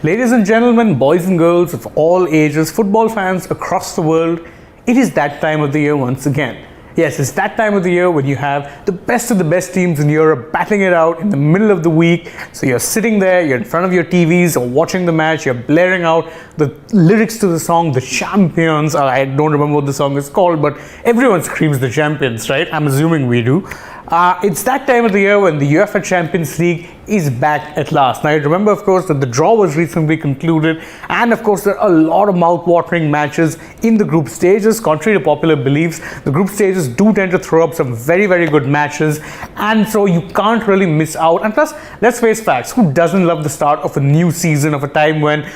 Ladies and gentlemen, boys and girls of all ages, football fans across the world, it is that time of the year once again. Yes, it's that time of the year when you have the best of the best teams in Europe battling it out in the middle of the week. So you're sitting there, you're in front of your TVs or watching the match, you're blaring out the lyrics to the song, The Champions. I don't remember what the song is called, but everyone screams The Champions, right? I'm assuming we do. It's that time of the year when the UEFA Champions League is back at last. Now, you remember, of course, that the draw was recently concluded, and of course, there are a lot of mouth-watering matches in the group stages. Contrary to popular beliefs, the group stages do tend to throw up some very, very good matches, and so you can't really miss out. And plus, let's face facts, who doesn't love the start of a new season, of a time when,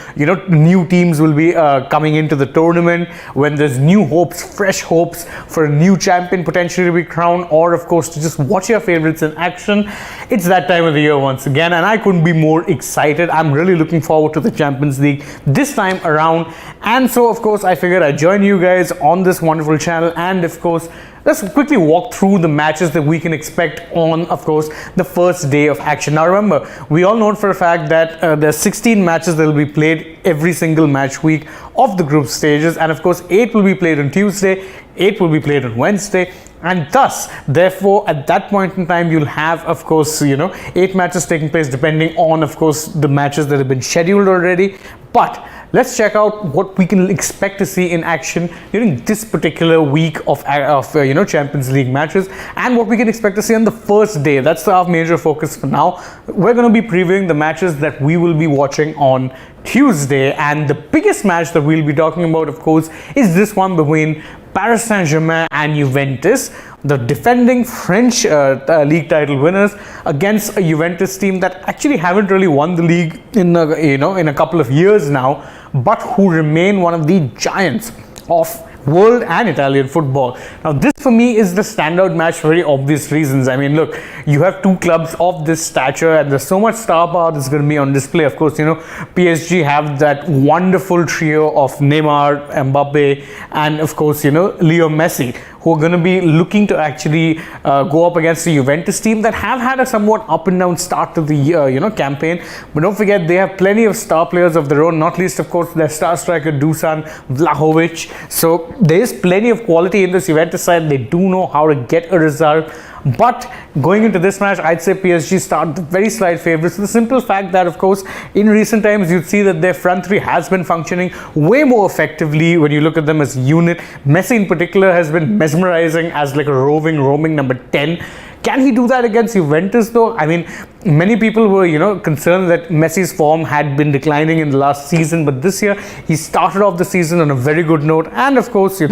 new teams will be coming into the tournament, when there's new hopes, fresh hopes for a new champion potentially to be crowned, or of course, to just watch your favorites in action. It's that time of the year once again, and I couldn't be more excited. I'm really looking forward to the Champions League this time around, and so of course I figured I'd join you guys on this wonderful channel, and of course let's quickly walk through the matches that we can expect on, of course, the first day of action. Now remember, we all know for a fact that there's 16 matches that will be played every single match week of the group stages, and of course 8 will be played on Tuesday, 8 will be played on Wednesday, and thus, therefore, at that point in time, you'll have, of course, 8 matches taking place depending on, of course, the matches that have been scheduled already. But let's check out what we can expect to see in action during this particular week of Champions League matches, and what we can expect to see on the first day. That's our major focus for now. We're going to be previewing the matches that we will be watching on Tuesday, and the biggest match that we'll be talking about, of course, is this one between Paris Saint-Germain and Juventus, the defending French league title winners, against a Juventus team that actually haven't really won the league in a couple of years now, but who remain one of the giants of world and Italian football. Now, this for me is the standout match for very obvious reasons. I mean, look, you have two clubs of this stature, and there's so much star power that's going to be on display. Of course, PSG have that wonderful trio of Neymar, Mbappe, and of course, Leo Messi, who are going to be looking to actually go up against the Juventus team that have had a somewhat up and down start to the campaign. But don't forget, they have plenty of star players of their own, not least, of course, their star striker Dusan Vlahovic. So there is plenty of quality in this Juventus side. They do know how to get a result. But going into this match, I'd say PSG start the very slight favourites. The simple fact that, of course, in recent times, you'd see that their front three has been functioning way more effectively when you look at them as a unit. Messi in particular has been mesmerizing as like a roaming number 10. Can he do that against Juventus though? I mean, many people were, concerned that Messi's form had been declining in the last season, but this year he started off the season on a very good note, and of course,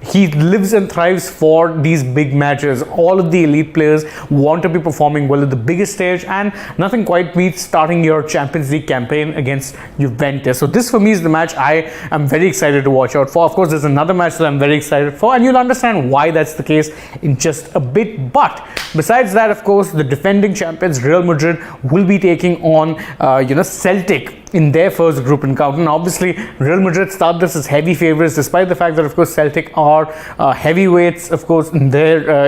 he lives and thrives for these big matches. All of the elite players want to be performing well at the biggest stage, and nothing quite beats starting your Champions League campaign against Juventus. So this for me is the match I am very excited to watch out for. Of course, there's another match that I'm very excited for, and you'll understand why that's the case in just a bit. But besides that, of course, the defending champions Real Madrid will be taking on Celtic in their first group encounter. Now, obviously, Real Madrid start this as heavy favorites, despite the fact that, of course, Celtic are heavyweights, of course, in their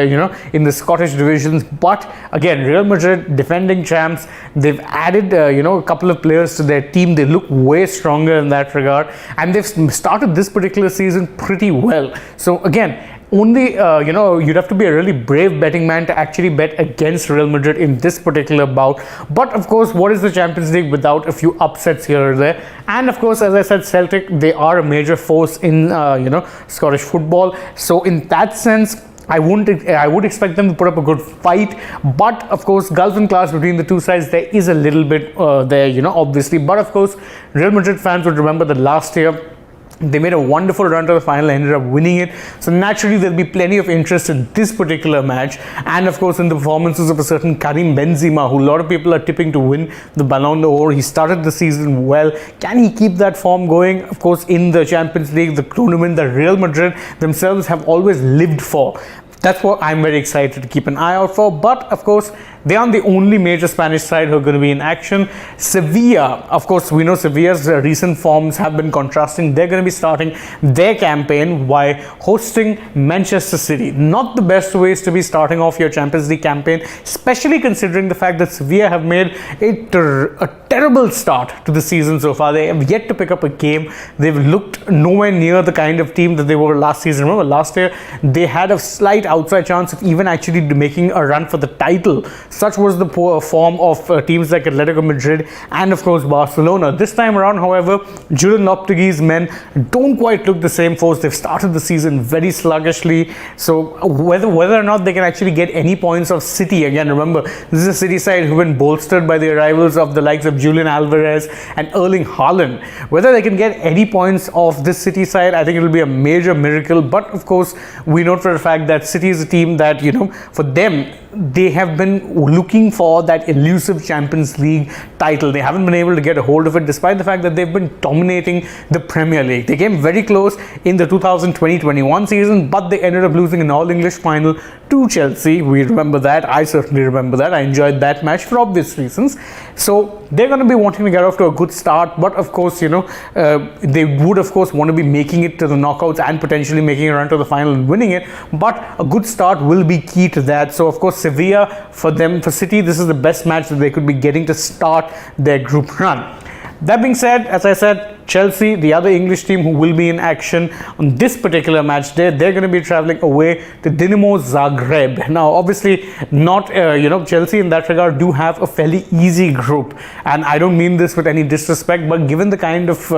in the Scottish divisions. But again, Real Madrid, defending champs, they've added a couple of players to their team. They look way stronger in that regard, and they've started this particular season pretty well. So again, only you'd have to be a really brave betting man to actually bet against Real Madrid in this particular bout. But of course, what is the Champions League without a few upsets here or there? And of course, as I said, Celtic, they are a major force in Scottish football. So in that sense, I would expect them to put up a good fight, but of course, gulf in class between the two sides, there is a little bit there, obviously. But of course, Real Madrid fans would remember that last year they made a wonderful run to the final, ended up winning it. So naturally, there'll be plenty of interest in this particular match. And of course, in the performances of a certain Karim Benzema, who a lot of people are tipping to win the Ballon d'Or. He started the season well. Can he keep that form going? Of course, in the Champions League, the tournament that Real Madrid themselves have always lived for. That's what I'm very excited to keep an eye out for. But of course, they aren't the only major Spanish side who are going to be in action. Sevilla, of course, we know Sevilla's recent forms have been contrasting. They're going to be starting their campaign by hosting Manchester City. Not the best ways to be starting off your Champions League campaign, especially considering the fact that Sevilla have made it a terrible start to the season so far. They have yet to pick up a game. They've looked nowhere near the kind of team that they were last season. Remember, last year they had a slight outside chance of even actually making a run for the title. Such was the poor form of teams like Atletico Madrid and of course Barcelona. This time around, however, Julian Lopetegui's men don't quite look the same force. They've started the season very sluggishly. So whether or not they can actually get any points of City, again, remember, this is a City side who've been bolstered by the arrivals of the likes of Julian Alvarez and Erling Haaland. Whether they can get any points of this City side, I think it will be a major miracle. But of course, we know for a fact that City is a team that, for them, they have been looking for that elusive Champions League title. They haven't been able to get a hold of it, despite the fact that they've been dominating the Premier League. They came very close in the 2020-21 season, but they ended up losing an All-English final to Chelsea. We remember that. I certainly remember that. I enjoyed that match for obvious reasons. So they're going to be wanting to get off to a good start, but of course, they would of course want to be making it to the knockouts and potentially making a run to the final and winning it. But a good start will be key to that. So of course, Sevilla, for City, this is the best match that they could be getting to start their group run. That being said, as I said, Chelsea, the other English team who will be in action on this particular match day, they're going to be traveling away to Dynamo Zagreb. Now, obviously, not, Chelsea in that regard do have a fairly easy group. And I don't mean this with any disrespect, but given the kind of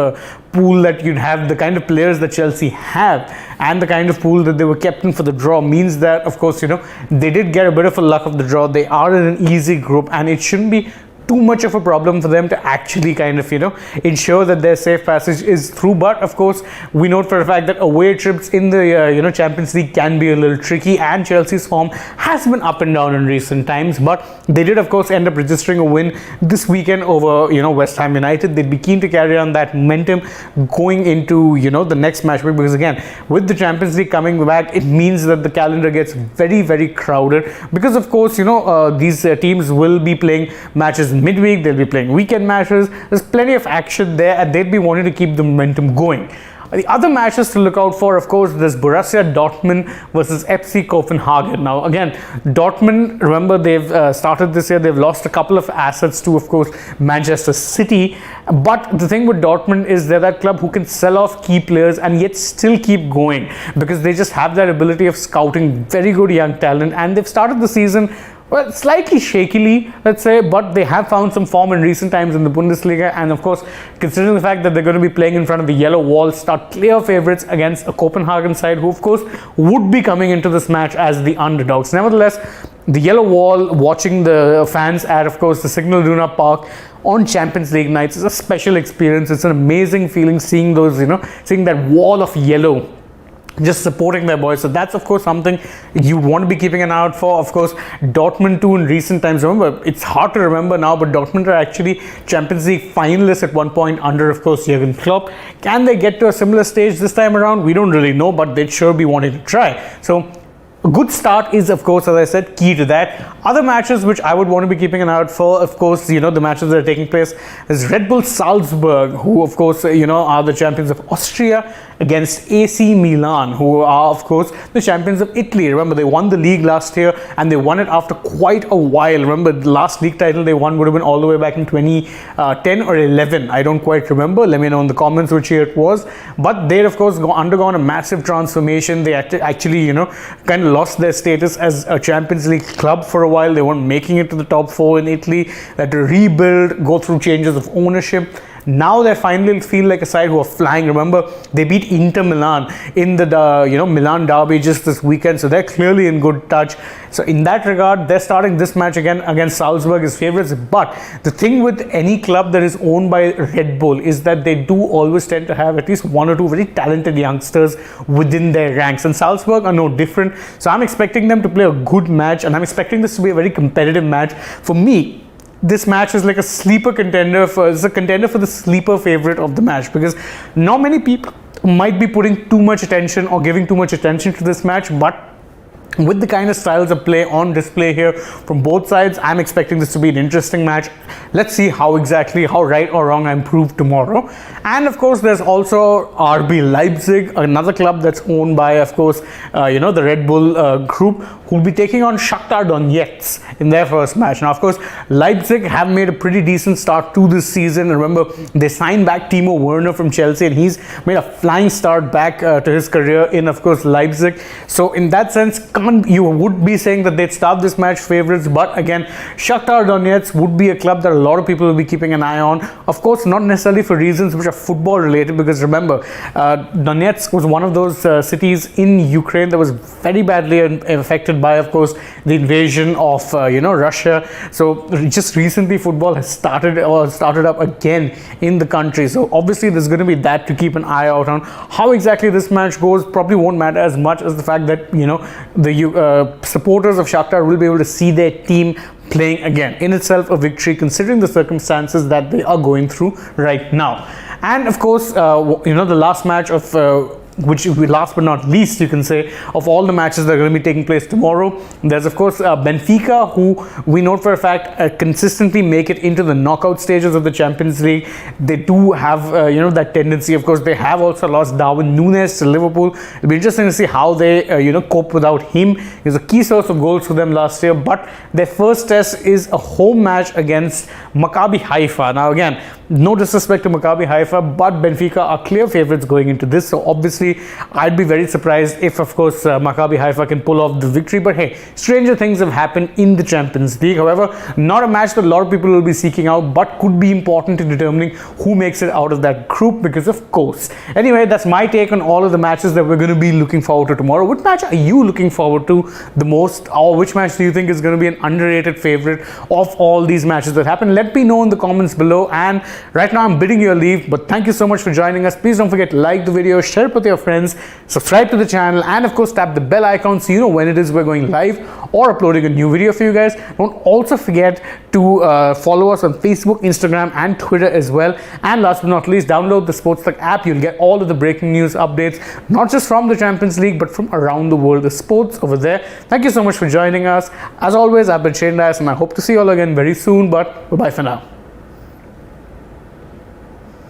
pool that you'd have, the kind of players that Chelsea have, and the kind of pool that they were kept in for the draw means that, of course, they did get a bit of a luck of the draw. They are in an easy group, and it shouldn't be too much of a problem for them to actually kind of ensure that their safe passage is through. But of course, we note for a fact that away trips in the Champions League can be a little tricky, and Chelsea's form has been up and down in recent times, but they did of course end up registering a win this weekend over West Ham United. They'd be keen to carry on that momentum going into the next match week, because again, with the Champions League coming back, it means that the calendar gets very, very crowded, because of course these teams will be playing matches midweek, they'll be playing weekend matches. There's plenty of action there, and they'd be wanting to keep the momentum going. The other matches to look out for, of course, there's Borussia Dortmund versus FC Copenhagen. Now, again, Dortmund, remember, they've started this year, they've lost a couple of assets to, of course, Manchester City. But the thing with Dortmund is they're that club who can sell off key players and yet still keep going, because they just have that ability of scouting very good young talent, and they've started the season slightly shakily, let's say, but they have found some form in recent times in the Bundesliga. And of course, considering the fact that they're going to be playing in front of the yellow wall, start clear favorites against a Copenhagen side who of course would be coming into this match as the underdogs. Nevertheless, the yellow wall, watching the fans at, of course, the Signal Iduna Park on Champions League nights is a special experience. It's an amazing feeling seeing those, seeing that wall of yellow just supporting their boys. So that's of course something you want to be keeping an eye out for. Of course, Dortmund too in recent times, remember, it's hard to remember now, but Dortmund are actually Champions League finalists at one point under, of course, Jurgen Klopp. Can they get to a similar stage this time around? We don't really know, but they'd sure be wanting to try. So a good start is, of course, as I said, key to that. Other matches which I would want to be keeping an eye out for, of course, the matches that are taking place is Red Bull Salzburg, who, of course, are the champions of Austria, against AC Milan, who are, of course, the champions of Italy. Remember, they won the league last year, and they won it after quite a while. Remember, the last league title they won would have been all the way back in 2010 or 11. I don't quite remember. Let me know in the comments which year it was. But they'd, of course, undergone a massive transformation. They actually, kind of lost their status as a Champions League club for a while. They weren't making it to the top four in Italy. They had to rebuild, go through changes of ownership. Now they finally feel like a side who are flying. Remember, they beat Inter Milan in the Milan derby just this weekend, so they're clearly in good touch. So in that regard, they're starting this match again against Salzburg as favorites. But the thing with any club that is owned by Red Bull is that they do always tend to have at least one or two very talented youngsters within their ranks, and Salzburg are no different. So I'm expecting them to play a good match, and I'm expecting this to be a very competitive match. For me, this match is like a sleeper contender it's a contender for the sleeper favorite of the match, because not many people might be putting too much attention or giving too much attention to this match, but with the kind of styles of play on display here from both sides, I'm expecting this to be an interesting match. Let's see how right or wrong I'm proved tomorrow. And of course, there's also RB Leipzig, another club that's owned by, of course, the Red Bull group, who'll be taking on Shaktar Donetsk in their first match. Now, of course, Leipzig have made a pretty decent start to this season. Remember, they signed back Timo Werner from Chelsea, and he's made a flying start back to his career in, of course, Leipzig. So in that sense, you would be saying that they'd start this match favorites, but again, Shaktar Donetsk would be a club that a lot of people will be keeping an eye on. Of course, not necessarily for reasons which are football related, because remember, Donetsk was one of those cities in Ukraine that was very badly affected by, of course, the invasion of Russia. So just recently, football has started up again in the country. So obviously, there's going to be that to keep an eye out on. How exactly this match goes probably won't matter as much as the fact that the supporters of Shakhtar will be able to see their team playing again. In itself, a victory considering the circumstances that they are going through right now. And of course, the last match of which last but not least, you can say, of all the matches that are going to be taking place tomorrow, there's of course Benfica, who we know for a fact consistently make it into the knockout stages of the Champions League. They do have that tendency. Of course, they have also lost Darwin Núñez to Liverpool. It'll be interesting to see how they cope without him. He was a key source of goals for them last year, but their first test is a home match against Maccabi Haifa. Now again, no disrespect to Maccabi Haifa, but Benfica are clear favorites going into this. So obviously, I'd be very surprised if, of course, Maccabi Haifa can pull off the victory. But hey, stranger things have happened in the Champions League. However, not a match that a lot of people will be seeking out, but could be important in determining who makes it out of that group, because of course. Anyway, that's my take on all of the matches that we're going to be looking forward to tomorrow. What match are you looking forward to the most, or which match do you think is going to be an underrated favorite of all these matches that happen? Let me know in the comments below. And right now, I'm bidding you a leave, but thank you so much for joining us. Please don't forget to like the video, share it with your friends, subscribe to the channel, and of course tap the bell icon so you know when it is we're going live or uploading a new video for you guys. Don't also forget to follow us on Facebook, Instagram, and Twitter as well. And last but not least, download the AajTak app. You'll get all of the breaking news updates, not just from the Champions League, but from around the world, the sports over there. Thank you so much for joining us. As always, I've been Shane Dias, and I hope to see you all again very soon, but bye-bye for now.